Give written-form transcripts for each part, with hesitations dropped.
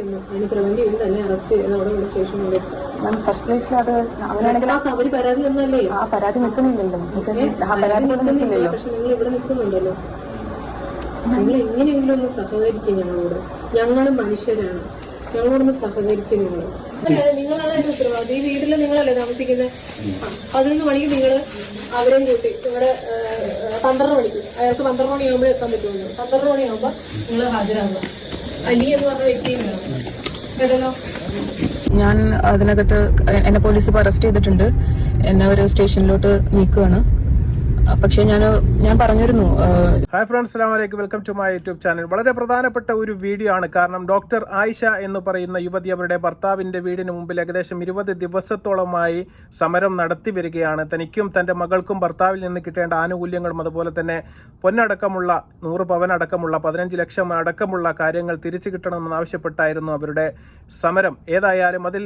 വന്നു. അതിന് പ്രിവന്റീവ് തന്നെ അറസ്റ്റ് ചെയ്ത് അവിടെ ഇവിടെ സ്റ്റേഷൻ ഫസ്റ്റ് പ്ലേസിൽ അത് അങ്ങനെയാണെങ്കിൽ അവര് പരാതി ഒന്നല്ലേ, ആ പരാതി നിൽക്കുന്നില്ലല്ലോ. പക്ഷെ നിങ്ങൾ ഇവിടെ നിൽക്കുന്നുണ്ടല്ലോ. നിങ്ങൾ എങ്ങനെയെങ്കിലും ഒന്ന് സഹകരിക്കും ഞങ്ങളോട്. ഞങ്ങൾ മനുഷ്യരാണ്, ഞങ്ങളോടൊന്ന് സഹകരിക്കും. നിങ്ങളാണ് അതിന് ഉത്തരവാദി. ഈ വീട്ടിൽ നിങ്ങളല്ലേ താമസിക്കുന്നത്. 11 മണിക്ക് നിങ്ങൾ അവരെയും കൂട്ടി ഇവിടെ 12 മണിക്ക്, അയാൾക്ക് 12 മണിയാകുമ്പോൾ എത്താൻ പറ്റുള്ളൂ. 12 മണിയാകുമ്പോൾ നിങ്ങൾ ഹാജരാകുക. അലി എന്ന് പറഞ്ഞ വ്യക്തിയും വേണം കേട്ടല്ലോ. ഞാൻ അതിനകത്ത് എന്നെ പോലീസ് ഇപ്പോൾ അറസ്റ്റ് ചെയ്തിട്ടുണ്ട്. എന്നെ ഒരു സ്റ്റേഷനിലോട്ട് നീക്കുകയാണ്. പക്ഷെ ഞാൻ പറഞ്ഞിരുന്നു. ഹായ് ഫ്രണ്ട്സ്, അസ്സലാമു അലൈക്കും, welcome to my YouTube channel. വളരെ പ്രധാനപ്പെട്ട ഒരു വീഡിയോ ആണ്. കാരണം ഡോക്ടർ ആയിഷ എന്ന് പറയുന്ന യുവതി അവരുടെ ഭർത്താവിൻ്റെ വീടിന് മുമ്പിൽ ഏകദേശം 20 ദിവസത്തോളമായി സമരം നടത്തി വരികയാണ്. തനിക്കും തൻ്റെ മകൾക്കും ഭർത്താവിൽ നിന്ന് കിട്ടേണ്ട ആനുകൂല്യങ്ങളും അതുപോലെ തന്നെ പൊന്നടക്കമുള്ള 100 പവനടക്കമുള്ള 15 ലക്ഷം അടക്കമുള്ള കാര്യങ്ങൾ തിരിച്ചു കിട്ടണമെന്നാവശ്യപ്പെട്ടായിരുന്നു അവരുടെ സമരം. ഏതായാലും അതിൽ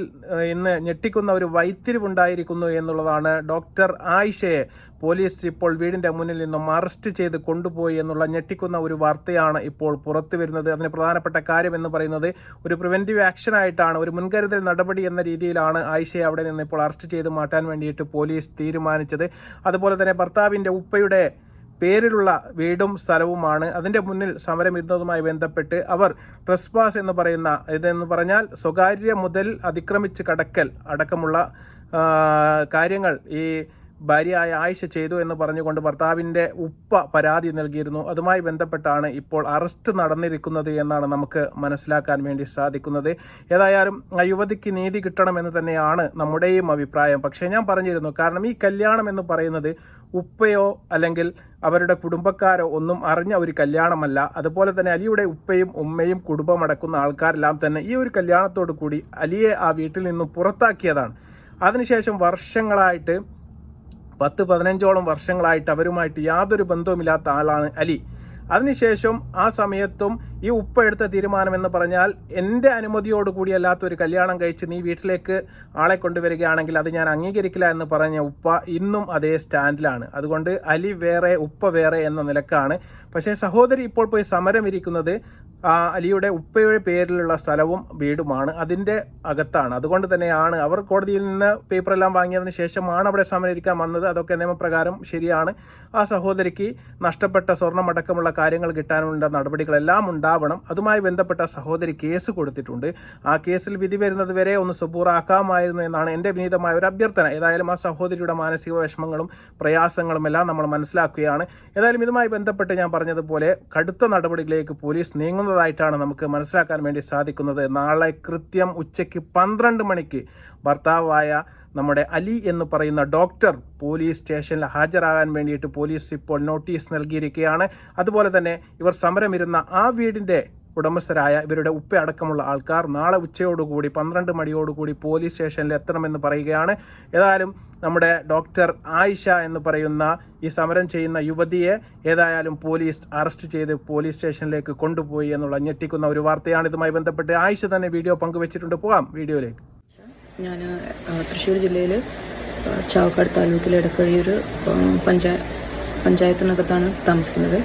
ഇന്ന് ഞെട്ടിക്കുന്ന ഒരു വഴിത്തിരിവുണ്ടായിരിക്കുന്നു എന്നുള്ളതാണ്. ഡോക്ടർ ആയിഷയെ പോലീസ് ഇപ്പോൾ വീടിൻ്റെ മുന്നിൽ നിന്നും അറസ്റ്റ് ചെയ്ത് കൊണ്ടുപോയി എന്നുള്ള ഞെട്ടിക്കുന്ന ഒരു വാർത്തയാണ് ഇപ്പോൾ പുറത്തു വരുന്നത്. അതിന് പ്രധാനപ്പെട്ട കാര്യം എന്ന് പറയുന്നത് ഒരു പ്രിവെൻറ്റീവ് ആക്ഷനായിട്ടാണ്, ഒരു മുൻകരുതൽ നടപടി എന്ന രീതിയിലാണ് ആയിഷയെ അവിടെ നിന്ന് ഇപ്പോൾ അറസ്റ്റ് ചെയ്ത് മാറ്റാൻ വേണ്ടിയിട്ട് പോലീസ് തീരുമാനിച്ചത്. അതുപോലെ തന്നെ ഭർത്താവിൻ്റെ ഉപ്പയുടെ പേരിലുള്ള വീടും സ്ഥലവുമാണ്. അതിൻ്റെ മുന്നിൽ സമരം ഇരുന്നതുമായി ബന്ധപ്പെട്ട് അവർ ട്രസ്പാസ് എന്ന് പറയുന്ന, ഇതെന്ന് പറഞ്ഞാൽ സ്വകാര്യ മുതൽ അതിക്രമിച്ച് കടക്കൽ അടക്കമുള്ള കാര്യങ്ങൾ ഈ ഭാര്യയായ ആയിഷ ചെയ്തു എന്ന് പറഞ്ഞുകൊണ്ട് ഭർത്താവിൻ്റെ ഉപ്പ പരാതി നൽകിയിരുന്നു. അതുമായി ബന്ധപ്പെട്ടാണ് ഇപ്പോൾ അറസ്റ്റ് നടന്നിരിക്കുന്നത് എന്നാണ് നമുക്ക് മനസ്സിലാക്കാൻ വേണ്ടി സാധിക്കുന്നത്. ഏതായാലും ആ യുവതിക്ക് നീതി കിട്ടണമെന്ന് തന്നെയാണ് നമ്മുടെയും അഭിപ്രായം. പക്ഷേ ഞാൻ പറഞ്ഞിരുന്നു, കാരണം ഈ കല്യാണം എന്ന് പറയുന്നത് ഉപ്പയോ അല്ലെങ്കിൽ അവരുടെ കുടുംബക്കാരോ ഒന്നും അറിഞ്ഞ ഒരു കല്യാണമല്ല. അതുപോലെ തന്നെ അലിയുടെ ഉപ്പയും ഉമ്മയും കുടുംബമടക്കുന്ന ആൾക്കാരെല്ലാം തന്നെ ഈ ഒരു കല്യാണത്തോടു കൂടി അലിയെ ആ വീട്ടിൽ നിന്നും പുറത്താക്കിയതാണ്. അതിനുശേഷം വർഷങ്ങളായിട്ട് 10-15ഓളം വർഷങ്ങളായിട്ട് അവരുമായിട്ട് യാതൊരു ബന്ധവുമില്ലാത്ത ആളാണ് അലി. അതിനുശേഷം ആ സമയത്തും ഈ ഉപ്പ എടുത്ത തീരുമാനമെന്ന് പറഞ്ഞാൽ എൻ്റെ അനുമതിയോടുകൂടി അല്ലാത്തൊരു കല്യാണം കഴിച്ച് നീ വീട്ടിലേക്ക് ആളെ കൊണ്ടുവരികയാണെങ്കിൽ അത് ഞാൻ അംഗീകരിക്കില്ല എന്ന് പറഞ്ഞ ഉപ്പ ഇന്നും അതേ സ്റ്റാൻഡിലാണ്. അതുകൊണ്ട് അലി വേറെ ഉപ്പ വേറെ എന്ന നിലക്കാണ്. പക്ഷേ സഹോദരി ഇപ്പോൾ പോയി സമരം ഇരിക്കുന്നത് അലിയുടെ ഉപ്പയുടെ പേരിലുള്ള സ്ഥലവും വീടുമാണ്, അതിൻ്റെ അകത്താണ്. അതുകൊണ്ട് തന്നെയാണ് അവർ കോടതിയിൽ നിന്ന് പേപ്പറെല്ലാം വാങ്ങിയതിന് ശേഷമാണ് അവിടെ സമരം ഇരിക്കാൻ വന്നത്. അതൊക്കെ നിയമപ്രകാരം ശരിയാണ്. ആ സഹോദരിക്ക് നഷ്ടപ്പെട്ട സ്വർണ്ണമടക്കമുള്ള കാര്യങ്ങൾ കിട്ടാനുള്ള നടപടികളെല്ലാം ഉണ്ടാവണം. അതുമായി ബന്ധപ്പെട്ട സഹോദരി കേസ് കൊടുത്തിട്ടുണ്ട്. ആ കേസിൽ വിധി വരുന്നത് വരെ ഒന്ന് സുബൂറാക്കാമായിരുന്നു എന്നാണ് എൻ്റെ വിനീതമായ ഒരു അഭ്യർത്ഥന. ഏതായാലും ആ സഹോദരിയുടെ മാനസിക വിഷമങ്ങളും പ്രയാസങ്ങളും എല്ലാം നമ്മൾ മനസ്സിലാക്കുകയാണ്. ഏതായാലും ഇതുമായി ബന്ധപ്പെട്ട് ഞാൻ പറഞ്ഞതുപോലെ കടുത്ത നടപടികളിലേക്ക് പോലീസ് നീങ്ങുന്നതായിട്ടാണ് നമുക്ക് മനസ്സിലാക്കാൻ വേണ്ടി സാധിക്കുന്നത്. നാളെ കൃത്യം ഉച്ചയ്ക്ക് 12 മണിക്ക് ഭർത്താവായ നമ്മുടെ അലി എന്ന് പറയുന്ന ഡോക്ടർ പോലീസ് സ്റ്റേഷനിൽ ഹാജരാകാൻ വേണ്ടിയിട്ട് പോലീസ് ഇപ്പോൾ നോട്ടീസ് നൽകിയിരിക്കുകയാണ്. അതുപോലെ തന്നെ ഇവർ സമരമിരുന്ന ആ വീടിൻ്റെ ഉടമസ്ഥരായ ഇവരുടെ ഉപ്പ അടക്കമുള്ള ആൾക്കാർ നാളെ ഉച്ചയോടുകൂടി 12 മണിയോടുകൂടി പോലീസ് സ്റ്റേഷനിൽ എത്തണമെന്ന് പറയുകയാണ്. ഏതായാലും നമ്മുടെ ഡോക്ടർ ആയിഷ എന്ന് പറയുന്ന ഈ സമരം ചെയ്യുന്ന യുവതിയെ ഏതായാലും പോലീസ് അറസ്റ്റ് ചെയ്ത് പോലീസ് സ്റ്റേഷനിലേക്ക് കൊണ്ടുപോയി എന്നുള്ള ഞെട്ടിക്കുന്ന ഒരു വാർത്തയാണ്. ഇതുമായി ബന്ധപ്പെട്ട് ആയിഷ തന്നെ വീഡിയോ പങ്കുവച്ചിട്ടുണ്ട്. പോകാം വീഡിയോയിലേക്ക്. ഞാൻ തൃശ്ശൂർ ജില്ലയിൽ ചാവക്കാട് താലൂക്കിലെ ഇടക്കഴിയൂർ പഞ്ചായത്തിനകത്താണ് താമസിക്കുന്നത്.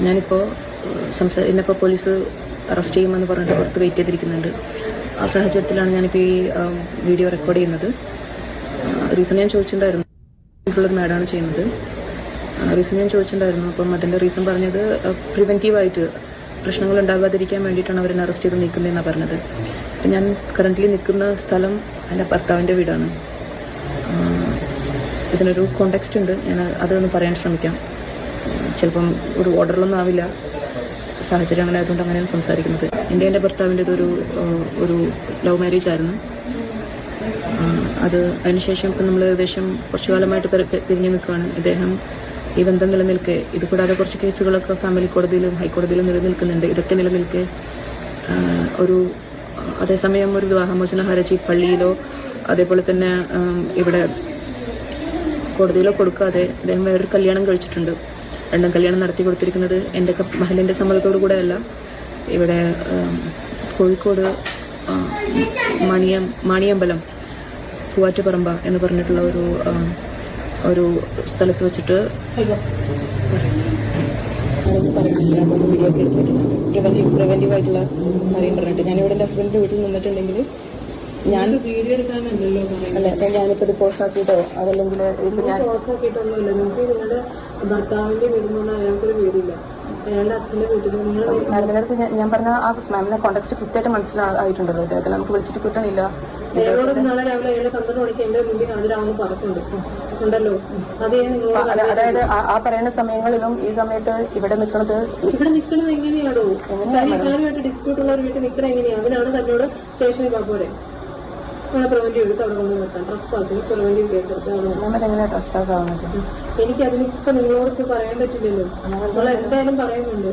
ഞാനിപ്പോൾ ഇന്നിപ്പോൾ പോലീസ് അറസ്റ്റ് ചെയ്യുമെന്ന് പറഞ്ഞിട്ട് പുറത്ത് വെയിറ്റ് ചെയ്തിരിക്കുന്നുണ്ട്. ആ സാഹചര്യത്തിലാണ് ഞാനിപ്പോൾ ഈ വീഡിയോ റെക്കോർഡ് ചെയ്യുന്നത്. റീസൺ ഞാൻ ചോദിച്ചിട്ടുണ്ടായിരുന്നു, ഉള്ളൊരു മാഡാണ് ചെയ്യുന്നത്. റീസൺ ഞാൻ ചോദിച്ചിട്ടുണ്ടായിരുന്നു. അപ്പം അതിൻ്റെ റീസൺ പറഞ്ഞത് പ്രിവെൻറ്റീവായിട്ട് പ്രശ്നങ്ങൾ ഉണ്ടാകാതിരിക്കാൻ വേണ്ടിയിട്ടാണ് അവരെന്നെ അറസ്റ്റ് ചെയ്ത് നിൽക്കുന്നതെന്നാണ് പറഞ്ഞത്. അപ്പം ഞാൻ കറൻ്റ്ലി നിൽക്കുന്ന സ്ഥലം എൻ്റെ ഭർത്താവിൻ്റെ വീടാണ്. ഇതിനൊരു കോണ്ടെക്സ്റ്റ് ഉണ്ട്, ഞാൻ അതൊന്ന് പറയാൻ ശ്രമിക്കാം. ചിലപ്പം ഒരു ഓർഡറിലൊന്നും ആവില്ല, സാഹചര്യം അങ്ങനെ ആയതുകൊണ്ട് അങ്ങനെയാണ് സംസാരിക്കുന്നത്. എൻ്റെ ഭർത്താവിൻ്റെത് ഒരു ലവ് മാരേജ് ആയിരുന്നു. അതിനുശേഷം ഇപ്പം നമ്മൾ ഏകദേശം കുറച്ചു കാലമായിട്ട് പിരിഞ്ഞു നിൽക്കുകയാണ്. ഇദ്ദേഹം ഈ ബന്ധം നിലനിൽക്കെ, ഇത് കൂടാതെ കുറച്ച് കേസുകളൊക്കെ ഫാമിലി കോടതിയിലും ഹൈക്കോടതിയിലും നിലനിൽക്കുന്നുണ്ട്. ഇതൊക്കെ നിലനിൽക്കെ അതേസമയം ഒരു വിവാഹമോചന ഹർജി പള്ളിയിലോ അതേപോലെ തന്നെ ഇവിടെ കോടതിയിലോ കൊടുക്കാതെ അദ്ദേഹം വേറൊരു കല്യാണം കഴിച്ചിട്ടുണ്ട്. രണ്ടും കല്യാണം നടത്തി കൊടുത്തിരിക്കുന്നത് എൻ്റെ മഹലിൻ്റെ സമ്മതത്തോടു കൂടെ അല്ല. ഇവിടെ കോഴിക്കോട് മാണിയമ്പലം പൂവാറ്റുപറമ്പ എന്ന് പറഞ്ഞിട്ടുള്ള ഒരു സ്ഥലത്ത് വെച്ചിട്ട് പ്രിവെന്റീവ് ആയിട്ടുള്ള കാര്യം പറഞ്ഞിട്ട് ഞാനിവിടെ എൻ്റെ ഹസ്ബൻഡിന്റെ വീട്ടിൽ നിന്നിട്ടുണ്ടെങ്കിൽ ഞാൻ വീഡിയോ എടുക്കാനല്ലോ അല്ല ഞാനിപ്പോ ഇത് പോസ്റ്റാക്കിയിട്ടോ അതല്ലെങ്കിൽ ഇപ്പൊ ഞാൻ പോസ്റ്റാക്കിയിട്ടൊന്നുമില്ല. നിങ്ങൾക്ക് നിങ്ങളുടെ ഭർത്താവിന്റെ വീട്ടിൽ നിന്ന് അയാൾക്കൊരു വീടില്ല, അയാളുടെ അച്ഛന്റെ വീട്ടിൽ നിങ്ങൾ മാഡത്തിനടുത്ത് ഞാൻ പറഞ്ഞ ആ മാമിനെ കോൺടാക്ട് കൃത്യമായിട്ട് മനസ്സിലായിട്ടുണ്ടല്ലോ. ഇദ്ദേഹത്തെ നമുക്ക് വിളിച്ചിട്ട് കിട്ടണില്ല. അയാളോട് നാളെ രാവിലെ അയാളെ 12 മണിക്ക് എന്റെ മുമ്പിൽ ഹാജരാവുന്ന പറഞ്ഞിട്ടുണ്ട് ഉണ്ടല്ലോ. അത് ഞാൻ നിങ്ങളോട് അതായത് ആ പറയുന്ന സമയങ്ങളിലും ഈ സമയത്ത് ഇവിടെ നിൽക്കുന്നത് എങ്ങനെയാണോ ഞാനുമായിട്ട് ഡിസ്പ്യൂട്ട് ഉള്ള ഒരു വീട്ടിൽ നിൽക്കണത് എങ്ങനെയാണ്? അതിനാണ് തന്നോട് സ്റ്റേഷനിൽ പോരെ നമ്മളെ പ്രിവെന്റീവ് എടുത്ത് അവിടെ കൊണ്ട് നിർത്താം. ട്രസ്റ്റ് പാസിന് പ്രിവെന്റീവ് കേസ് എടുത്ത് എങ്ങനെ ട്രസ്റ്റ് പാസ് ആവുന്നത്? എനിക്ക് അതിനിപ്പോ നിങ്ങളോട് ഇപ്പൊ പറയാൻ പറ്റില്ലല്ലോ. നിങ്ങൾ എന്തായാലും പറയുന്നുണ്ട്.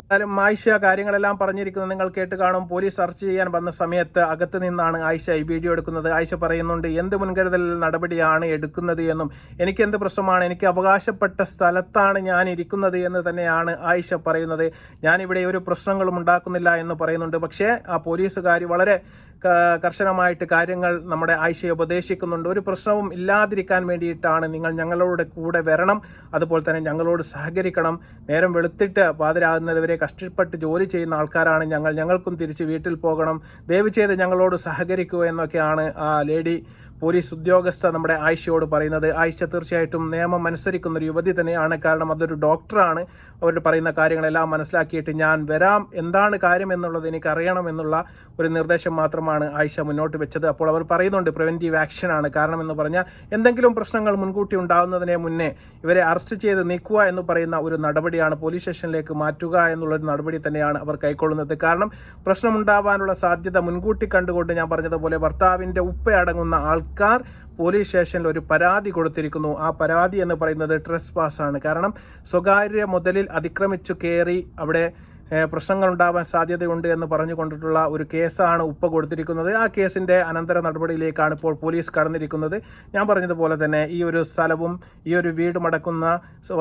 എന്നാലും ആയിഷ കാര്യങ്ങളെല്ലാം പറഞ്ഞിരിക്കുന്നത് നിങ്ങൾ കേട്ട് കാണും. പോലീസ് സെർച്ച് ചെയ്യാൻ വന്ന സമയത്ത് അകത്ത് നിന്നാണ് ആയിഷ ഈ വീഡിയോ എടുക്കുന്നത്. ആയിഷ പറയുന്നുണ്ട് എന്ത് മുൻകരുതൽ നടപടിയാണ് എടുക്കുന്നത് എന്നും എനിക്കെന്ത് പ്രശ്നമാണ്, എനിക്ക് അവകാശപ്പെട്ട സ്ഥലത്താണ് ഞാൻ ഇരിക്കുന്നത് എന്ന് തന്നെയാണ് ആയിഷ പറയുന്നത്. ഞാനിവിടെ ഒരു പ്രശ്നങ്ങളും ഉണ്ടാക്കുന്നില്ല എന്ന് പറയുന്നുണ്ട്. പക്ഷേ ആ പോലീസുകാർ വളരെ കർശനമായിട്ട് കാര്യങ്ങൾ നമ്മുടെ ആയിഷയെ ഉപദേശിക്കുന്നുണ്ട്. ഒരു പ്രശ്നവും ഇല്ലാതിരിക്കാൻ വേണ്ടിയിട്ടാണ് നിങ്ങൾ ഞങ്ങളോട് കൂടെ വരണം, അതുപോലെ തന്നെ ഞങ്ങളോട് സഹകരിക്കണം. നേരം വെളുത്തിട്ട് പാതിരാകുന്നതുവരെ കഷ്ടപ്പെട്ട് ജോലി ചെയ്യുന്ന ആൾക്കാരാണ് ഞങ്ങൾക്കും തിരിച്ച് വീട്ടിൽ പോകണം, ദയവ് ചെയ്ത് ഞങ്ങളോട് സഹകരിക്കുക എന്നൊക്കെയാണ് ആ ലേഡി പോലീസ് ഉദ്യോഗസ്ഥ നമ്മുടെ ആയിഷയോട് പറയുന്നത്. ആയിഷ തീർച്ചയായിട്ടും നിയമം അനുസരിക്കുന്ന ഒരു യുവതി തന്നെയാണ്. കാരണം അതൊരു ഡോക്ടറാണ്. അവർ പറയുന്ന കാര്യങ്ങളെല്ലാം മനസ്സിലാക്കിയിട്ട് ഞാൻ വരാം, എന്താണ് കാര്യം എന്നുള്ളത് എനിക്കറിയണം എന്നുള്ള ഒരു നിർദ്ദേശം മാത്രമാണ് ആയിഷ മുന്നോട്ട് വെച്ചത്. അപ്പോൾ അവർ പറയുന്നുണ്ട് പ്രിവെന്റീവ് ആക്ഷനാണ്. കാരണം എന്ന് പറഞ്ഞാൽ എന്തെങ്കിലും പ്രശ്നങ്ങൾ മുൻകൂട്ടി ഉണ്ടാകുന്നതിനെ മുന്നേ ഇവരെ അറസ്റ്റ് ചെയ്ത് നീക്കുക എന്ന് പറയുന്ന ഒരു നടപടിയാണ്, പോലീസ് സ്റ്റേഷനിലേക്ക് മാറ്റുക എന്നുള്ളൊരു നടപടി തന്നെയാണ് അവർ കൈക്കൊള്ളുന്നത്. കാരണം പ്രശ്നമുണ്ടാവാനുള്ള സാധ്യത മുൻകൂട്ടി കണ്ടുകൊണ്ട് ഞാൻ പറഞ്ഞതുപോലെ ഭർത്താവിൻ്റെ ഉപ്പയടങ്ങുന്ന ആൾക്കാർ പോലീസ് സ്റ്റേഷനിൽ ഒരു പരാതി കൊടുത്തിരിക്കുന്നു. ആ പരാതി എന്ന് പറയുന്നത് ട്രെസ് പാസ്സാണ്. കാരണം സ്വകാര്യ മുതലിൽ അതിക്രമിച്ചു കയറി അവിടെ പ്രശ്നങ്ങൾ ഉണ്ടാവാൻ സാധ്യതയുണ്ട് എന്ന് പറഞ്ഞുകൊണ്ടിട്ടുള്ള ഒരു കേസാണ് ഉപ്പ കൊടുത്തിരിക്കുന്നത്. ആ കേസിൻ്റെ അനന്തര നടപടിയിലേക്കാണ് ഇപ്പോൾ പോലീസ് കടന്നിരിക്കുന്നത്. ഞാൻ പറഞ്ഞതുപോലെ തന്നെ ഈ ഒരു സ്ഥലവും ഈ ഒരു വീടും അടക്കുന്ന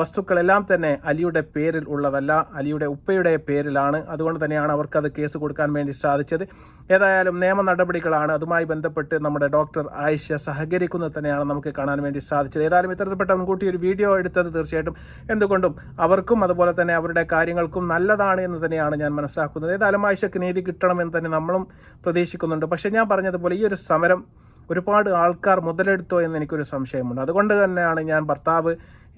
വസ്തുക്കളെല്ലാം തന്നെ അലിയുടെ പേരിൽ ഉള്ളതല്ല, അലിയുടെ ഉപ്പയുടെ പേരിലാണ്. അതുകൊണ്ട് തന്നെയാണ് അവർക്കത് കേസ് കൊടുക്കാൻ വേണ്ടി സാധിച്ചത്. ഏതായാലും നിയമ നടപടികളാണ്. അതുമായി ബന്ധപ്പെട്ട് നമ്മുടെ ഡോക്ടർ ആയിഷ സഹകരിക്കുന്നത് തന്നെയാണ് നമുക്ക് കാണാൻ വേണ്ടി സാധിച്ചത്. ഏതായാലും ഇത്തരത്തിൽപ്പെട്ട മുൻകൂട്ടി ഒരു വീഡിയോ എടുത്തത് തീർച്ചയായിട്ടും എന്തുകൊണ്ടും അവർക്കും അതുപോലെ തന്നെ അവരുടെ കാര്യങ്ങൾക്കും നല്ലതാണ് എന്ന് തന്നെയാണ് ഞാൻ മനസ്സിലാക്കുന്നത്. ഏതായാലും ആയിഷയ്ക്ക് നീതി കിട്ടണമെന്ന് തന്നെ നമ്മളും പ്രതീക്ഷിക്കുന്നുണ്ട്. പക്ഷേ ഞാൻ പറഞ്ഞതുപോലെ ഈ ഒരു സമരം ഒരുപാട് ആൾക്കാർ മുതലെടുത്തോ എന്ന് എനിക്കൊരു സംശയമുണ്ട്. അതുകൊണ്ട് തന്നെയാണ് ഞാൻ ഭർത്താവ്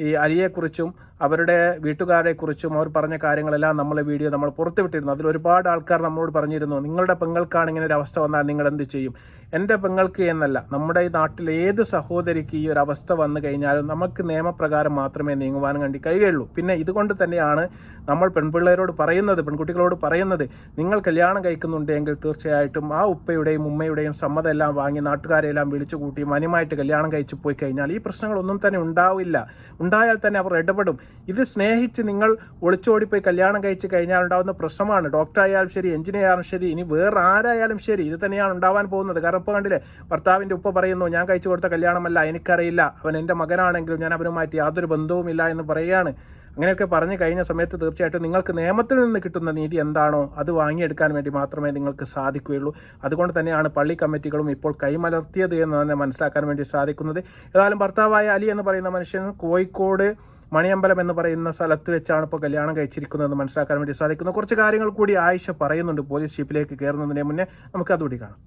ഈ അലിയെക്കുറിച്ചും അവരുടെ വീട്ടുകാരെക്കുറിച്ചും അവർ പറഞ്ഞ കാര്യങ്ങളെല്ലാം നമ്മൾ പുറത്തുവിട്ടിരുന്നു. അതിൽ ഒരുപാട് ആൾക്കാർ നമ്മളോട് പറഞ്ഞിരുന്നു, നിങ്ങളുടെ പെങ്ങൾക്കാണ് ഇങ്ങനെ ഒരു അവസ്ഥ വന്നാൽ നിങ്ങൾ എന്ത് ചെയ്യും? എൻ്റെ പെങ്ങൾക്ക് എന്നല്ല, നമ്മുടെ ഈ നാട്ടിലെ ഏത് സഹോദരിക്ക് ഈ ഒരു അവസ്ഥ വന്നു കഴിഞ്ഞാലും നമുക്ക് നിയമപ്രകാരം മാത്രമേ നീങ്ങുവാൻ വേണ്ടി കഴിയുള്ളൂ. പിന്നെ ഇതുകൊണ്ട് തന്നെയാണ് നമ്മൾ പെൺപിള്ളേരോട് പറയുന്നത്, പെൺകുട്ടികളോട് പറയുന്നത്, നിങ്ങൾ കല്യാണം കഴിക്കുന്നുണ്ടെങ്കിൽ തീർച്ചയായിട്ടും ആ ഉപ്പയുടെയും ഉമ്മയുടെയും സമ്മതം എല്ലാം വാങ്ങി നാട്ടുകാരെല്ലാം വിളിച്ചു കൂട്ടി മാന്യമായിട്ട് കല്യാണം കഴിച്ചു പോയി കഴിഞ്ഞാൽ ഈ പ്രശ്നങ്ങളൊന്നും തന്നെ ഉണ്ടാവില്ല. ഉണ്ടായാൽ തന്നെ അവർ ഇടപെടും. ഇത് സ്നേഹിച്ച് നിങ്ങൾ ഒളിച്ചോടിപ്പോയി കല്യാണം കഴിച്ച് കഴിഞ്ഞാൽ ഉണ്ടാകുന്ന പ്രശ്നമാണ്. ഡോക്ടറായാലും ശരി, എഞ്ചിനീയർ ആയാലും ശരി, ഇനി വേറെ ആരായാലും ശരി, ഇത് തന്നെയാണ് ഉണ്ടാവാൻ പോകുന്നത്. കാരണം ഇപ്പോൾ കണ്ടില്ലേ, ഭർത്താവിൻ്റെ ഉപ്പ പറയുന്നു ഞാൻ കഴിച്ചു കൊടുത്ത കല്യാണമല്ല, എനിക്കറിയില്ല, അവൻ എൻ്റെ മകനാണെങ്കിലും ഞാൻ അവനുമായിട്ട് യാതൊരു ബന്ധവുമില്ല എന്ന് പറയുകയാണ്. അങ്ങനെയൊക്കെ പറഞ്ഞു കഴിഞ്ഞ സമയത്ത് തീർച്ചയായിട്ടും നിങ്ങൾക്ക് നിയമത്തിൽ നിന്ന് കിട്ടുന്ന നീതി എന്താണോ അത് വാങ്ങിയെടുക്കാൻ വേണ്ടി മാത്രമേ നിങ്ങൾക്ക് സാധിക്കുകയുള്ളൂ. അതുകൊണ്ട് തന്നെയാണ് പള്ളി കമ്മിറ്റികളും ഇപ്പോൾ കൈമലർത്തിയത് എന്ന് തന്നെ മനസ്സിലാക്കാൻ വേണ്ടി സാധിക്കുന്നത്. ഏതായാലും ഭർത്താവായ അലി എന്ന് പറയുന്ന മനുഷ്യൻ കോഴിക്കോട് മണിയമ്പലം എന്ന് പറയുന്ന സ്ഥലത്ത് വെച്ചാണ് ഇപ്പോൾ കല്യാണം കഴിച്ചിരിക്കുന്നതെന്ന് മനസ്സിലാക്കാൻ വേണ്ടി സാധിക്കുന്നു. കുറച്ച് കാര്യങ്ങൾ കൂടി ആയിഷ പറയുന്നുണ്ട് പോലീസ് ജീപ്പിലേക്ക് കയറുന്നതിന് മുന്നേ. നമുക്ക് അതുകൂടി കാണാം.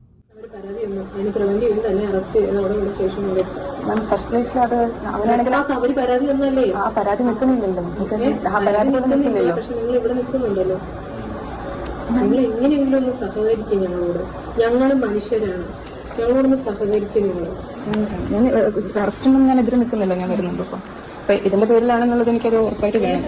ഫസ്റ്റ് പ്ലേസിൽ അത് അങ്ങനെയാണെങ്കിൽ ആ പരാതി നിൽക്കുന്നില്ലല്ലോ. പക്ഷെ നിങ്ങൾ ഇവിടെ നിൽക്കുന്നുണ്ടല്ലോ. നിങ്ങൾ എങ്ങനെയെങ്കിലും ഒന്ന് സഹകരിക്കും ഞങ്ങളോട്. ഞങ്ങൾ മനുഷ്യരാണ്, ഞങ്ങളോടൊന്ന് സഹകരിക്കും. ഞാൻ അറസ്റ്റൊന്നും ഞാൻ എതിരെ നിൽക്കുന്നില്ല, ഞാൻ വരുന്നുണ്ട്. അപ്പൊ ഇതിന്റെ പേരിലാണെന്നുള്ളത് എനിക്കത് ഉറപ്പായിട്ട് വേണം.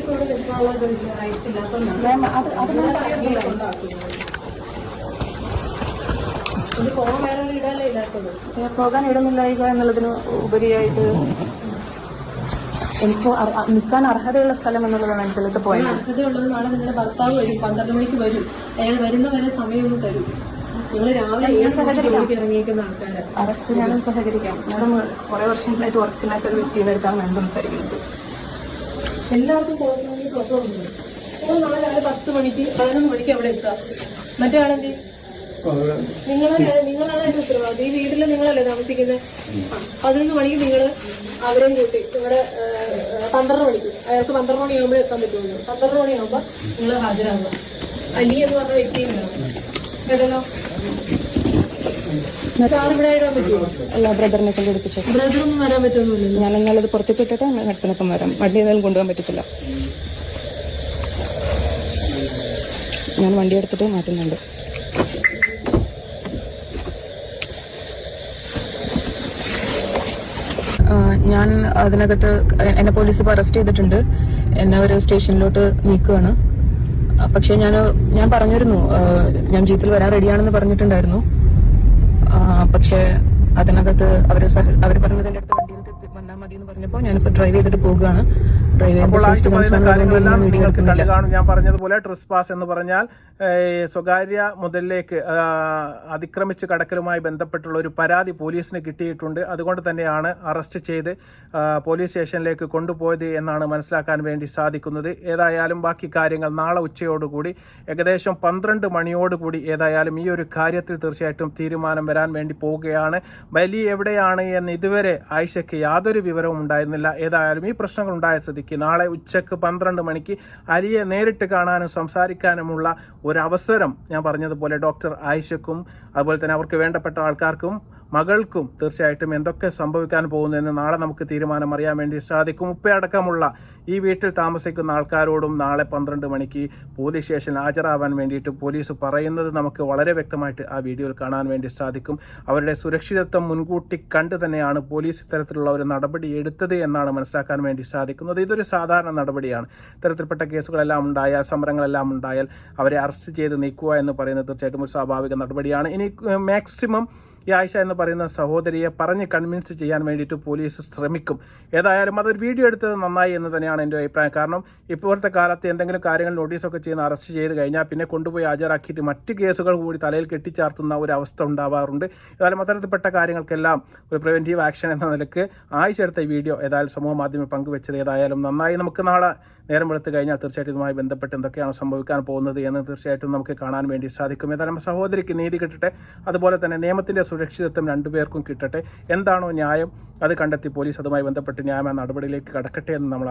പോകാൻ ഇടമില്ലായിക എന്നുള്ളതിന് ഉപരിയായിട്ട് എനിക്ക് നിൽക്കാൻ അർഹതയുള്ള സ്ഥലം എന്നുള്ളതാണ് എനിക്കതിലത്തെ പോയത്. അർഹതയുള്ളത് നാളെ നിങ്ങളുടെ ഭർത്താവ് വരും, 12 മണിക്ക് വരും. അയാൾ വരുന്നവരെ സമയമൊന്നും തരും. നിങ്ങൾ രാവിലെ ഇറങ്ങിയിരിക്കുന്ന ആൾക്കാരെ അറസ്റ്റ് ഞാനും സഹകരിക്കാം. ഞാനും കുറെ വർഷങ്ങളായിട്ട് വർക്കില്ലാത്ത ഒരു വ്യക്തിയുടെ അടുത്താണ് ഞാൻ സംസാരിക്കുന്നത്. എല്ലാവർക്കും കുഴപ്പമുണ്ട്. നാളെ രാവിലെ 10 മണിക്ക് 11 മണിക്ക് അവിടെ എത്താം. മറ്റേ ആളെന്ത് നിങ്ങളാണ് എന്റെ ഉത്തരവാദിത്വം. ഈ വീട്ടിൽ നിങ്ങളല്ലേ താമസിക്കുന്നത്. 11 മണിക്ക് നിങ്ങൾ അവരെയും കൂട്ടി ഇവിടെ 12 മണിക്ക് അയാൾക്ക് 12 മണിയാകുമ്പോൾ എത്താൻ പറ്റുള്ളൂ. 12 മണിയാകുമ്പോൾ നിങ്ങൾ ഹാജരാകുക. അലി എന്ന് പറഞ്ഞ വ്യക്തിയും വേണം കേട്ടല്ലോ. ഇവിടെ ഇടാൻ പറ്റുമോ? അല്ല, ബ്രദറിനെ കൊണ്ട് എടുപ്പിച്ചു. ബ്രദറൊന്നും വരാൻ പറ്റുമൊന്നുമില്ല. ഞാൻ നിങ്ങളത് പുറത്തേക്ക് ഇട്ടിട്ട് അടുത്തിനൊപ്പം വരാം. വണ്ടി എന്തായാലും കൊണ്ടുപോകാൻ പറ്റത്തില്ല. ഞാൻ വണ്ടി എടുത്തിട്ട് മാറ്റുന്നുണ്ട്. ഞാൻ അതിനകത്ത് എന്നെ പോലീസ് ഇപ്പോൾ അറസ്റ്റ് ചെയ്തിട്ടുണ്ട്. എന്നെ ഒരു സ്റ്റേഷനിലോട്ട് നീക്കുകയാണ്. പക്ഷെ ഞാൻ പറഞ്ഞിരുന്നു, ഞാൻ ജീപ്പിൽ വരാൻ റെഡിയാണെന്ന് പറഞ്ഞിട്ടുണ്ടായിരുന്നു. പക്ഷെ അതിനകത്ത് അവർ പറഞ്ഞതിന്റെ അടുത്ത് വണ്ടിയിൽ വന്നാൽ മതി എന്ന് പറഞ്ഞപ്പോൾ ഞാനിപ്പോ ഡ്രൈവ് ചെയ്തിട്ട് പോകുകയാണ്. അപ്പോൾ ആഴ്ച പറയുന്ന കാര്യങ്ങളെല്ലാം നിങ്ങൾക്ക് കണ്ടു കാണും. ഞാൻ പറഞ്ഞതുപോലെ ട്രിസ്പാസ് എന്ന് പറഞ്ഞാൽ സ്വകാര്യ മുതലിലേക്ക് അതിക്രമിച്ച് കടക്കലുമായി ബന്ധപ്പെട്ടുള്ള ഒരു പരാതി പോലീസിന് കിട്ടിയിട്ടുണ്ട്. അതുകൊണ്ട് തന്നെയാണ് അറസ്റ്റ് ചെയ്ത് പോലീസ് സ്റ്റേഷനിലേക്ക് കൊണ്ടുപോയത് എന്നാണ് മനസ്സിലാക്കാൻ വേണ്ടി സാധിക്കുന്നത്. ഏതായാലും ബാക്കി കാര്യങ്ങൾ നാളെ ഉച്ചയോടുകൂടി ഏകദേശം 12 മണിയോടുകൂടി ഏതായാലും ഈ ഒരു കാര്യത്തിൽ തീർച്ചയായിട്ടും തീരുമാനം വരാൻ വേണ്ടി പോവുകയാണ്. ബലി എവിടെയാണ് എന്ന് ഇതുവരെ ആയിഷയ്ക്ക് യാതൊരു വിവരവും ഉണ്ടായിരുന്നില്ല. ഏതായാലും ഈ പ്രശ്നങ്ങൾ ഉണ്ടായ സ്ഥിതിക്ക് നാളെ ഉച്ചക്ക് 12 മണിക്ക് അലിയെ നേരിട്ട് കാണാനും സംസാരിക്കാനുമുള്ള ഒരവസരം ഞാൻ പറഞ്ഞതുപോലെ ഡോക്ടർ ആയിഷയ്ക്കും അതുപോലെ തന്നെ അവർക്ക് വേണ്ടപ്പെട്ട ആൾക്കാർക്കും മകൾക്കും തീർച്ചയായിട്ടും എന്തൊക്കെ സംഭവിക്കാൻ പോകുന്നതെന്ന് നാളെ നമുക്ക് തീരുമാനം അറിയാൻ വേണ്ടി സാധിക്കും. ഉപ്പയടക്കമുള്ള ഈ വീട്ടിൽ താമസിക്കുന്ന ആൾക്കാരോടും നാളെ 12 മണിക്ക് പോലീസ് സ്റ്റേഷനിൽ ഹാജരാവാൻ വേണ്ടിയിട്ട് പോലീസ് പറയുന്നത് നമുക്ക് വളരെ വ്യക്തമായിട്ട് ആ വീഡിയോയിൽ കാണാൻ വേണ്ടി സാധിക്കും. അവരുടെ സുരക്ഷിതത്വം മുൻകൂട്ടി കണ്ട് തന്നെയാണ് പോലീസ് ഇത്തരത്തിലുള്ള ഒരു നടപടി എടുത്തത് എന്നാണ് മനസ്സിലാക്കാൻ വേണ്ടി സാധിക്കുന്നത്. ഇതൊരു സാധാരണ നടപടിയാണ്. ഇത്തരത്തിൽപ്പെട്ട കേസുകളെല്ലാം ഉണ്ടായാൽ, സമരങ്ങളെല്ലാം ഉണ്ടായാൽ അവരെ അറസ്റ്റ് ചെയ്ത് നീക്കുക എന്ന് പറയുന്നത് തീർച്ചയായിട്ടും ഒരു സ്വാഭാവിക നടപടിയാണ്. ഇനി മാക്സിമം ഈ ആയിഷ എന്ന് പറയുന്ന സഹോദരിയെ പറഞ്ഞ് കൺവിൻസ് ചെയ്യാൻ വേണ്ടിയിട്ട് പോലീസ് ശ്രമിക്കും. ഏതായാലും അതൊരു വീഡിയോ എടുത്തത് നന്നായി എന്ന് തന്നെയാണ് എൻ്റെ അഭിപ്രായം. കാരണം ഇപ്പോഴത്തെ കാലത്ത് എന്തെങ്കിലും കാര്യങ്ങൾ നോട്ടീസൊക്കെ ചെയ്യുന്ന അറസ്റ്റ് ചെയ്ത് കഴിഞ്ഞാൽ പിന്നെ കൊണ്ടുപോയി ഹാജരാക്കിയിട്ട് മറ്റ് കേസുകൾ കൂടി തലയിൽ കെട്ടിച്ചാർത്തുന്ന ഒരു അവസ്ഥ ഉണ്ടാവാറുണ്ട്. ഏതായാലും അത്തരത്തിൽപ്പെട്ട കാര്യങ്ങൾക്കെല്ലാം ഒരു പ്രിവെൻറ്റീവ് ആക്ഷൻ എന്ന നിലക്ക് ആയിഷ എടുത്ത വീഡിയോ ഏതായാലും സമൂഹ മാധ്യമം പങ്കുവെച്ചത് ഏതായാലും നന്നായി. നമുക്ക് നാളെ നേരം വെളുത്ത് കഴിഞ്ഞാൽ തീർച്ചയായിട്ടും ഇതുമായി ബന്ധപ്പെട്ട് എന്തൊക്കെയാണ് സംഭവിക്കാൻ പോകുന്നത് എന്ന് തീർച്ചയായിട്ടും നമുക്ക് കാണാൻ വേണ്ടി സാധിക്കും. ഏതായാലും സഹോദരിക്ക് നീതി കിട്ടട്ടെ, അതുപോലെ തന്നെ നിയമത്തിൻ്റെ സുരക്ഷിതത്വം രണ്ടുപേർക്കും കിട്ടട്ടെ. എന്താണോ ന്യായം അത് കണ്ടെത്തി പോലീസ് അതുമായി ബന്ധപ്പെട്ട് ന്യായമായ നടപടിയിലേക്ക് കടക്കട്ടെ എന്ന് നമ്മൾ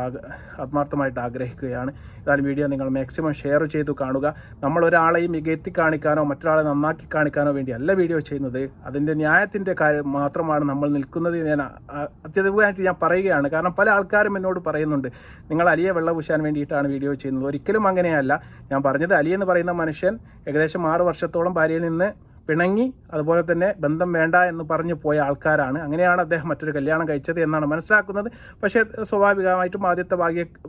ആത്മാർത്ഥമായിട്ട് ആഗ്രഹിക്കുകയാണ്. ഏതായാലും വീഡിയോ നിങ്ങൾ മാക്സിമം ഷെയർ ചെയ്തു കാണുക. നമ്മളൊരാളെയും മികത്തി കാണിക്കാനോ മറ്റൊരാളെ നന്നാക്കി കാണിക്കാനോ വേണ്ടിയല്ല വീഡിയോ ചെയ്യുന്നത്. അതിൻ്റെ ന്യായത്തിൻ്റെ കാര്യം മാത്രമാണ് നമ്മൾ നിൽക്കുന്നത്. ഞാൻ അത്യധികമായിട്ട് ഞാൻ പറയുകയാണ്. കാരണം പല ആൾക്കാരും എന്നോട് പറയുന്നുണ്ട്, നിങ്ങൾ അലിയെ വെള്ളപൂശാൻ വേണ്ടിയിട്ടാണ് വീഡിയോ ചെയ്യുന്നത്. ഒരിക്കലും അങ്ങനെയല്ല. ഞാൻ പറഞ്ഞത് അലി എന്ന് പറയുന്ന മനുഷ്യൻ ഏകദേശം 6 വർഷത്തോളം ഭാര്യയിൽ നിന്ന് പിണങ്ങി അതുപോലെ തന്നെ ബന്ധം വേണ്ട എന്ന് പറഞ്ഞു പോയ ആൾക്കാരാണ്. അങ്ങനെയാണ് അദ്ദേഹം മറ്റൊരു കല്യാണം കഴിച്ചത് എന്നാണ് മനസ്സിലാക്കുന്നത്. പക്ഷേ സ്വാഭാവികമായിട്ടും ആദ്യത്തെ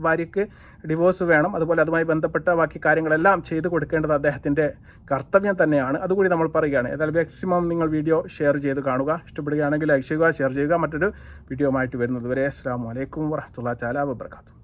ഭാര്യയ്ക്ക് ഡിവോഴ്സ് വേണം. അതുപോലെ അതുമായി ബന്ധപ്പെട്ട ബാക്കി കാര്യങ്ങളെല്ലാം ചെയ്തു കൊടുക്കേണ്ടത് അദ്ദേഹത്തിൻ്റെ കർത്തവ്യം തന്നെയാണ്. അതുകൂടി നമ്മൾ പറയുകയാണ്. ഏതായാലും മാക്സിമം നിങ്ങൾ വീഡിയോ ഷെയർ ചെയ്ത് കാണുക. ഇഷ്ടപ്പെടുകയാണെങ്കിൽ ലൈക്ക് ചെയ്യുക, ഷെയർ ചെയ്യുക. മറ്റൊരു വീഡിയോ ആയിട്ട് വരുന്നത് വരെ അസ്സലാമു അലൈക്കും വറഹ്മത്തുള്ളാഹി തആല വബറകാതുഹു.